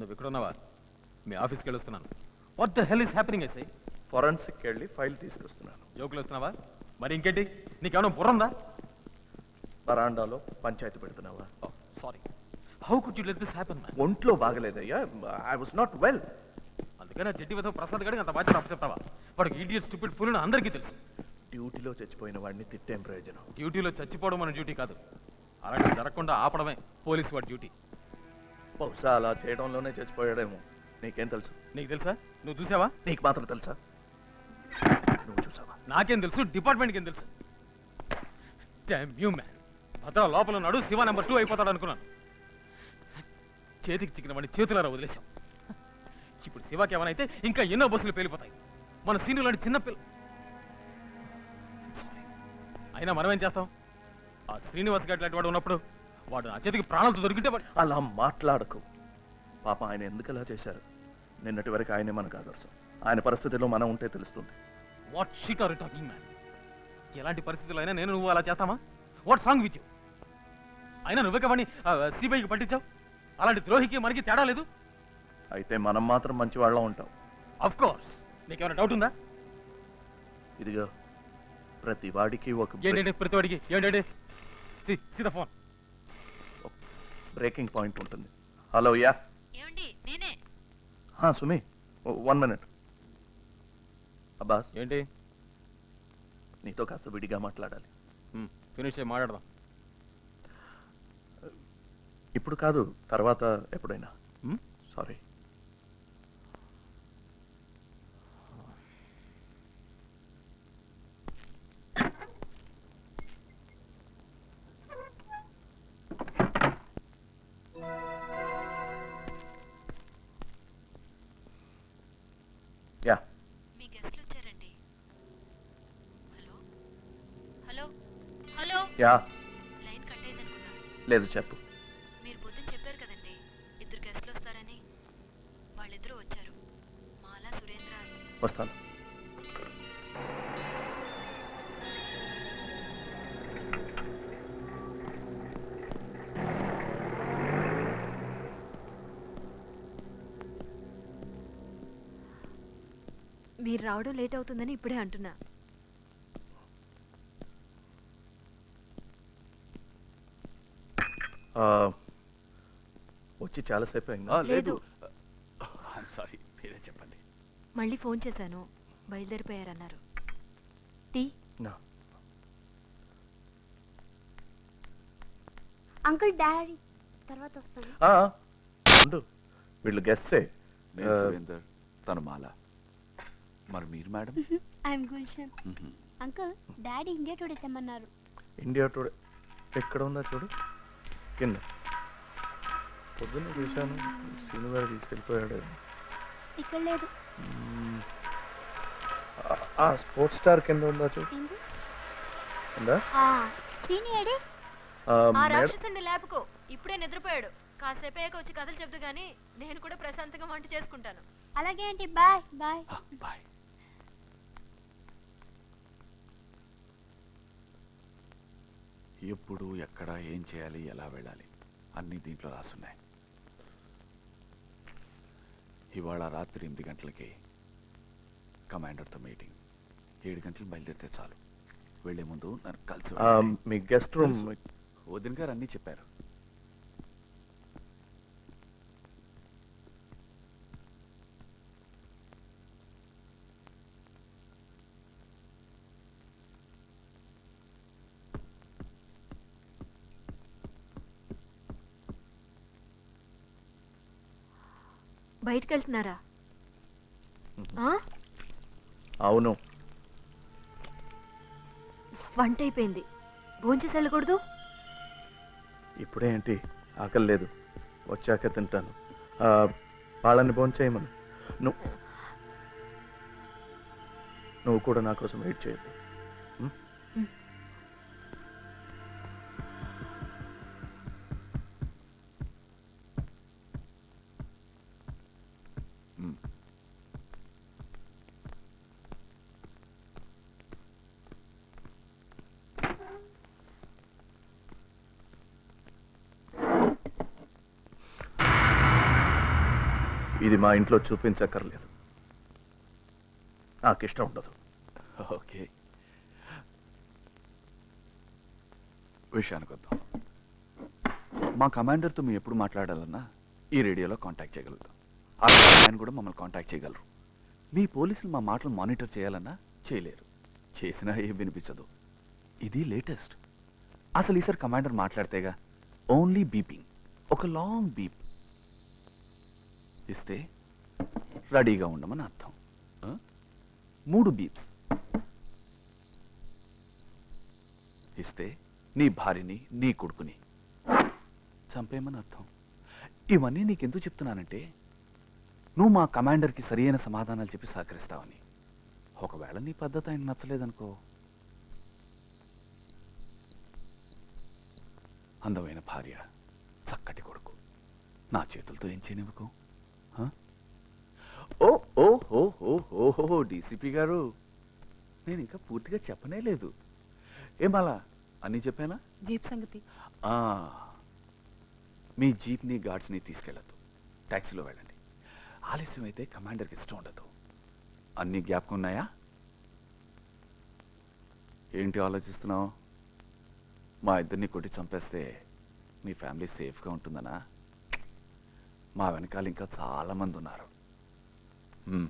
నువ్వు ఎక్కడున్నావా? మీ ఆఫీస్కి వెళ్ళొస్తున్నాను. What the hell is happening SI? Forensic వెళ్ళి ఫైల్ తీసుకొస్తున్నాను. జోకులు వస్తున్నావా? మరి ఇంకేంటి, నీకేమైనా బుర్రందా? బరాండాలో పంచాయతీ పెడుతున్నావా? Sorry, how could you let this happen man? ఒంట్లో బాగలేదయ్యా, ఐ వాస్ నాట్ వెల్. అందుకనే జడ్డి విధవ ప్రసాద్ గారికి అంత బాధ్యత అప్పచెప్తావా? వాడికి ఇడియట్ స్టూపిడ్ ఫుల్ అందరికీ తెలుసు. డ్యూటీలో చచ్చిపోయిన వాడిని తిట్టేం ప్రయోజనం? డ్యూటీలో చచ్చిపోవడం మన డ్యూటీ కాదు, అలాగే జరగకుండా ఆపడమే పోలీసు వాడి డ్యూటీ. బహుశా అలా చేయడంలోనే చచ్చిపోయాడేమో. నీకేం తెలుసు? నీకు తెలుసా? నువ్వు చూసావా? నీకు మాత్రం తెలుసా? నువ్వు చూసావా? నాకేం తెలుసు, డిపార్ట్మెంట్కి ఏం తెలుసు? Dam you man. భద్ర లోపల ఉన్నాడు, శివ నెంబర్ 2 అయిపోతాడు అనుకున్నాను. చేతికి చిక్కిన వాడిని చేతులారా వదిలేశాం. ఇప్పుడు శివకి ఏమైనా ఇంకా ఎన్నో బస్సులు పేలిపోతాయి. మన సీను లాంటి చిన్న పిల్ల. అయినా మనం ఏం చేస్తాం? ఆ శ్రీనివాస్ గారి లాంటి వాడు ఉన్నప్పుడు వాడు నా చేతికి ప్రాణాలతో దొరికితే అలా మాట్లాడకు. పాప ఆయన ఎందుకు అలా చేశారు? నిన్నటి వరకు ఆయనే మనకు ఆదర్శం. ఆయన పరిస్థితిలో మనం ఉంటే తెలుస్తుంది. What shit are you talking man? ఎలాంటి పరిస్థితుల్లో అయినా నేను నువ్వు అలా చేస్తామా? What song with you? అయినా నువ్వే కాబట్టి సిబిఐకి పట్టించావు. అలాంటి ద్రోహికి మనకి తేడా లేదు. అయితే మనం మాత్రం మంచి వాళ్ళం ఉంటాం. Of course. నీకేమైనా డౌట్ ఉందా? ఇదిగో, ప్రతి వాడికి ఒక ఏంటంటే ప్రతి వాడికి ఏంటంటే ఫోన్ బ్రేకింగ్ పాయింట్ ఉంటుంది. హలో, యా ఏమండి? నేనే. సుమి, 1 minute. అబ్బాస్, ఏంటి? నీతో కాస్త విడిగా మాట్లాడాలి. ఫినిష్ అయ్యి మాట్లాడదాం. ఇప్పుడు కాదు, తర్వాత ఎప్పుడైనా. సారీ. యా, మీ గెస్ట్లు వచ్చారండి. Hello hello hello. Yeah. Line cut అయిందనుకున్నా. లేదు, చెప్పు. మీరు పొద్దున చెప్పారు కదండి 2 గెస్ట్లు వస్తారని. వాళ్ళిద్దరూ వచ్చారు. మాలా, సురేంద్ర. వస్తాను. మీరు రావడం లేట్ అవుతుందని ఇప్పుడే అంటున్నా. వచ్చి చాలాసేపు అయిందా? లేదు. సారీ, మీరే చెప్పండి. మళ్ళీ ఫోన్ చేశాను, బయలుదేరిపోయారన్నారు. టీ? అంకుల్, డాడీ తర్వాత వస్తాను. వీళ్ళు గెస్టే. సురేందర్, తను మాల. మరి మీరు madam? I'm Gulshan. Uncle, daddy India today తెమ్మన్నారు. ఇండియా టుడే ఎక్కడ ఉందా చూడు, కింద. పొద్దున్న చూశాను, సీను గారు తీసుకెళ్ళిపోయాడు. ఇక్కడ లేదు. ఆ స్పోర్ట్స్ స్టార్ కింద ఉందా చూడు. ఉందా? సీనియర్ ఆ రాక్షసుని లేపుకో, ఇప్పుడే నిద్రపోయాడు. కాసేపయ్యాక వచ్చి కథలు చెప్తూ గానీ నేను కూడా ప్రశాంతంగా వంట చేసుకుంటాను. అలాగే ఆంటీ, బాయ్ బాయ్. బాయ్. ఎప్పుడు, ఎక్కడ, ఏం చేయాలి, ఎలా వెళ్ళాలి అన్నీ దీంట్లో రాసున్నాయి. ఇవాళ రాత్రి 8 గంటలకి కమాండర్తో మీటింగ్. 7 గంటలు బయలుదేరితే చాలు. వెళ్లే ముందు నన్ను కలిసి మీ గెస్ట్ రూమ్. వదిన గారు అన్నీ చెప్పారు. బయటికి వెళ్తున్నారా? అవును. వంట అయిపోయింది, భోంచేసి వెళ్ళకూడదు? ఇప్పుడే ఏంటి, ఆకలి లేదు, వచ్చాక తింటాను. వాళ్ళని భోంచేయమను. నువ్వు కూడా నా కోసం వెయిట్ చేయద్దు. ఇది మా ఇంట్లో చూపించక్కర్లేదు. నాకు ఇష్టం ఉండదు. ఓకే, విషయానికి వద్దాం. మా కమాండర్తో మేము ఎప్పుడు మాట్లాడాలన్నా ఈ రేడియోలో కాంటాక్ట్ చేయగలుగుతాం. ఆయన కూడా మమ్మల్ని కాంటాక్ట్ చేయగలరు. మీ పోలీసులు మా మాటలు మానిటర్ చేయాలన్నా చేయలేరు. చేసినా ఏం వినిపించదు. ఇది లేటెస్ట్. అసలు ఈసారి కమాండర్ మాట్లాడితేగా ఓన్లీ బీపింగ్, ఒక లాంగ్ బీప్ ఇస్తే రెడీగా ఉండమని అర్థం. 3 బీప్స్ ఇస్తే నీ భార్యని నీ కొడుకుని చంపేయమని అర్థం. ఇవన్నీ నీకెందుకు చెప్తున్నానంటే నువ్వు మా కమాండర్కి సరియైన సమాధానాలు చెప్పి సహకరిస్తావని. ఒకవేళ నీ పద్ధతి ఆయన నచ్చలేదనుకో, అందమైన భార్య, చక్కటి కొడుకు నా చేతులతో ఏం చేయనివ్వకు. ఓ ఓ ఓ ఓ ఓహో డీసీపీ గారు, నేను ఇంకా పూర్తిగా చెప్పనే లేదు. ఏమలా అన్నీ చెప్పానా? జీప్ సంగతి మీ జీప్ని గార్డ్స్ని తీసుకెళ్ళద్దు, ట్యాక్సీలో వెళ్ళండి. ఆలస్యం అయితే కమాండర్కి ఇష్టం ఉండదు. అన్ని జ్ఞాపకం ఉన్నాయా? ఏంటి ఆలోచిస్తున్నావు? మా ఇద్దరిని కొట్టి చంపేస్తే మీ ఫ్యామిలీ సేఫ్గా ఉంటుందనా? మా వెనకాల ఇంకా చాలా మంది ఉన్నారు. మ్మ్.